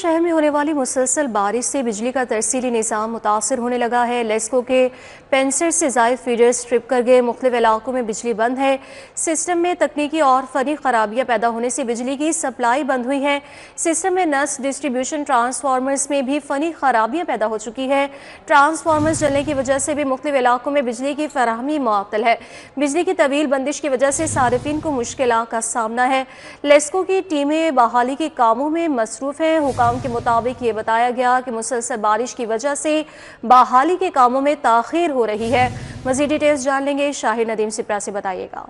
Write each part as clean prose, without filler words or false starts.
شہر میں ہونے والی مسلسل بارش سے بجلی کا ترسیلی نظام متاثر ہونے لگا ہے۔ لیسکو کے 65 سے زائد فیڈرز ٹرپ کر گئے، مختلف علاقوں میں بجلی بند ہے۔ سسٹم میں تکنیکی اور فنی خرابیاں پیدا ہونے سے بجلی کی سپلائی بند ہوئی ہے۔ سسٹم میں نس ڈسٹریبیوشن ٹرانسفارمرز میں بھی فنی خرابیاں پیدا ہو چکی ہے۔ ٹرانسفارمرز جلنے کی وجہ سے بھی مختلف علاقوں میں بجلی کی فراہمی معطل ہے۔ بجلی کی طویل بندش کی وجہ سے صارفین کو مشکلات کا سامنا ہے۔ لیسکو کی ٹیمیں بحالی کے کاموں میں مصروف ہیں۔ حکام کے مطابق یہ بتایا گیا کہ مسلسل بارش کی وجہ سے بحالی کے کاموں میں تاخیر ہو رہی ہے۔ مزید ڈیٹیلز جان لیں گے، شاہر ندیم سپرا سے بتائیے گا۔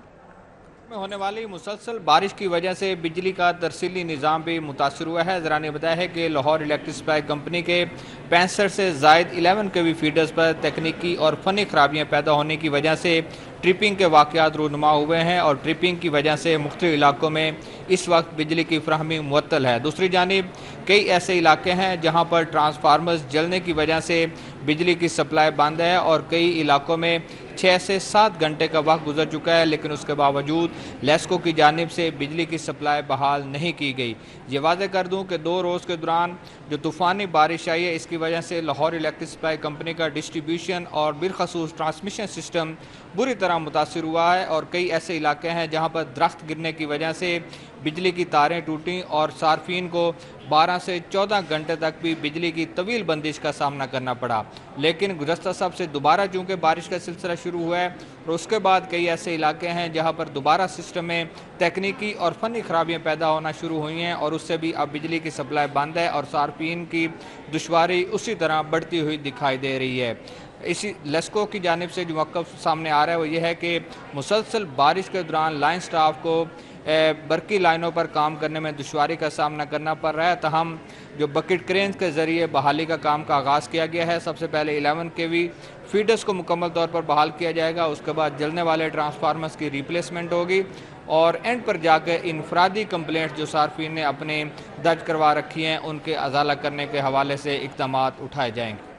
میں ہونے والی مسلسل بارش کی وجہ سے بجلی کا ترسیلی نظام بھی متاثر ہوا ہے۔ ذرا نے بتایا ہے کہ لاہور الیکٹرک سپلائی کمپنی کے 65 سے زائد 11 kV فیڈرز پر تکنیکی اور فنی خرابیاں پیدا ہونے کی وجہ سے ٹرپنگ کے واقعات رونما ہوئے ہیں اور ٹرپنگ کی وجہ سے مختلف علاقوں میں اس وقت بجلی کی فراہمی معطل ہے۔ دوسری جانب کئی ایسے علاقے ہیں جہاں پر ٹرانسفارمرز جلنے کی وجہ سے بجلی کی سپلائی بند ہے اور کئی علاقوں میں 6 سے 7 گھنٹے کا وقت گزر چکا ہے، لیکن اس کے باوجود لیسکو کی جانب سے بجلی کی سپلائی بحال نہیں کی گئی۔ یہ واضح کر دوں کہ 2 روز کے دوران جو طوفانی بارش آئی ہے، اس کی وجہ سے لاہور الیکٹرک سپلائی کمپنی کا ڈسٹریبیوشن اور بالخصوص ٹرانسمیشن سسٹم بری طرح متاثر ہوا ہے اور کئی ایسے علاقے ہیں جہاں پر درخت گرنے کی وجہ سے بجلی کی تاریں ٹوٹیں اور صارفین کو 12 سے 14 گھنٹے تک بھی بجلی کی طویل بندش کا سامنا کرنا پڑا۔ لیکن گزشتہ سب سے دوبارہ چونکہ بارش کا سلسلہ شروع ہوا ہے اور اس کے بعد کئی ایسے علاقے ہیں جہاں پر دوبارہ سسٹم میں تکنیکی اور فنی خرابیاں پیدا ہونا شروع ہوئی ہیں اور اس سے بھی اب بجلی کی سپلائی بند ہے اور صارفین کی دشواری اسی طرح بڑھتی ہوئی دکھائی دے رہی ہے۔ اسی لیسکو کی جانب سے جو موقف سامنے آ رہا ہے وہ یہ ہے کہ مسلسل بارش کے دوران لائن سٹاف کو برقی لائنوں پر کام کرنے میں دشواری کا سامنا کرنا پڑ رہا ہے، تاہم جو بکٹ کرینز کے ذریعے بحالی کا کام کا آغاز کیا گیا ہے۔ سب سے پہلے 11 kV فیڈرز کو مکمل طور پر بحال کیا جائے گا، اس کے بعد جلنے والے ٹرانسفارمرز کی ریپلیسمنٹ ہوگی اور اینڈ پر جا کے انفرادی کمپلینٹس جو صارفین نے اپنے درج کروا رکھی ہیں ان کے ازالہ کرنے کے حوالے سے اقدامات اٹھائے جائیں گے۔